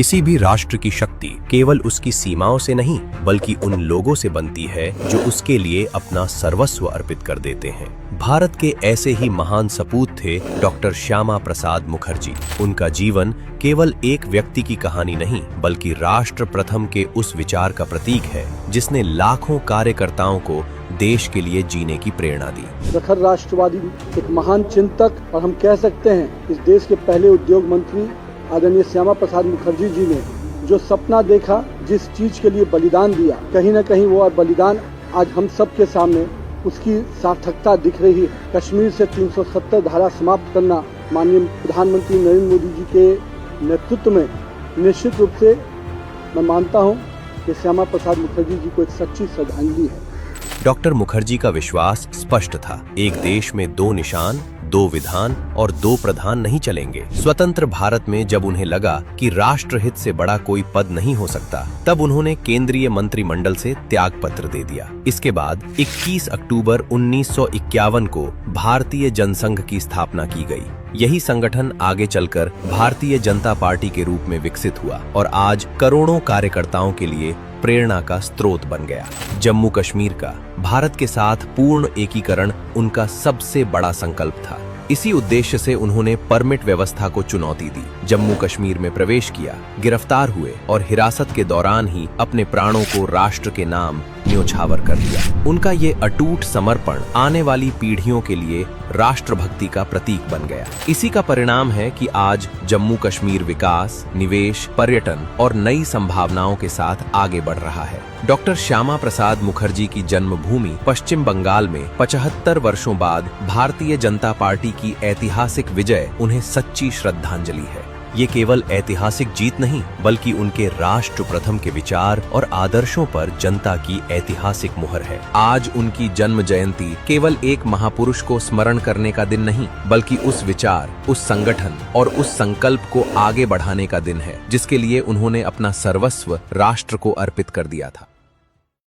किसी भी राष्ट्र की शक्ति केवल उसकी सीमाओं से नहीं बल्कि उन लोगों से बनती है जो उसके लिए अपना सर्वस्व अर्पित कर देते हैं। भारत के ऐसे ही महान सपूत थे डॉक्टर श्यामा प्रसाद मुखर्जी। उनका जीवन केवल एक व्यक्ति की कहानी नहीं बल्कि राष्ट्र प्रथम के उस विचार का प्रतीक है जिसने लाखों कार्यकर्ताओं को देश के लिए जीने की प्रेरणा दी। प्रखर राष्ट्रवादी, एक महान चिंतक और हम कह सकते हैं इस देश के पहले उद्योग मंत्री आदरणीय श्यामा प्रसाद मुखर्जी जी ने जो सपना देखा, जिस चीज के लिए बलिदान दिया, कहीं न कहीं वो बलिदान आज हम सब के सामने उसकी सार्थकता दिख रही है। कश्मीर से 370 धारा समाप्त करना माननीय प्रधानमंत्री नरेंद्र मोदी जी के नेतृत्व में निश्चित रूप से मैं मानता हूं कि श्यामा प्रसाद मुखर्जी जी को एक सच्ची श्रद्धांजलि है। डॉक्टर मुखर्जी का विश्वास स्पष्ट था, एक देश में दो निशान, दो विधान और दो प्रधान नहीं चलेंगे। स्वतंत्र भारत में जब उन्हें लगा कि राष्ट्रहित से बड़ा कोई पद नहीं हो सकता, तब उन्होंने केंद्रीय मंत्रिमंडल से त्याग पत्र दे दिया। इसके बाद 21 अक्टूबर 1951 को भारतीय जनसंघ की स्थापना की गई। यही संगठन आगे चलकर भारतीय जनता पार्टी के रूप में विकसित हुआ और आज करोड़ों कार्यकर्ताओं के लिए प्रेरणा का स्रोत बन गया। जम्मू कश्मीर का भारत के साथ पूर्ण एकीकरण उनका सबसे बड़ा संकल्प था। इसी उद्देश्य से उन्होंने परमिट व्यवस्था को चुनौती दी, जम्मू कश्मीर में प्रवेश किया, गिरफ्तार हुए और हिरासत के दौरान ही अपने प्राणों को राष्ट्र के नाम न्योछावर कर दिया। उनका ये अटूट समर्पण आने वाली पीढ़ियों के लिए राष्ट्रभक्ति का प्रतीक बन गया। इसी का परिणाम है कि आज जम्मू कश्मीर विकास, निवेश, पर्यटन और नई संभावनाओं के साथ आगे बढ़ रहा है। डॉक्टर श्यामा प्रसाद मुखर्जी की जन्मभूमि पश्चिम बंगाल में 75 वर्षों बाद भारतीय जनता पार्टी की ऐतिहासिक विजय उन्हें सच्ची श्रद्धांजलि है। ये केवल ऐतिहासिक जीत नहीं बल्कि उनके राष्ट्र प्रथम के विचार और आदर्शों पर जनता की ऐतिहासिक मुहर है। आज उनकी जन्म जयंती केवल एक महापुरुष को स्मरण करने का दिन नहीं बल्कि उस विचार, उस संगठन और उस संकल्प को आगे बढ़ाने का दिन है जिसके लिए उन्होंने अपना सर्वस्व राष्ट्र को अर्पित कर दिया था।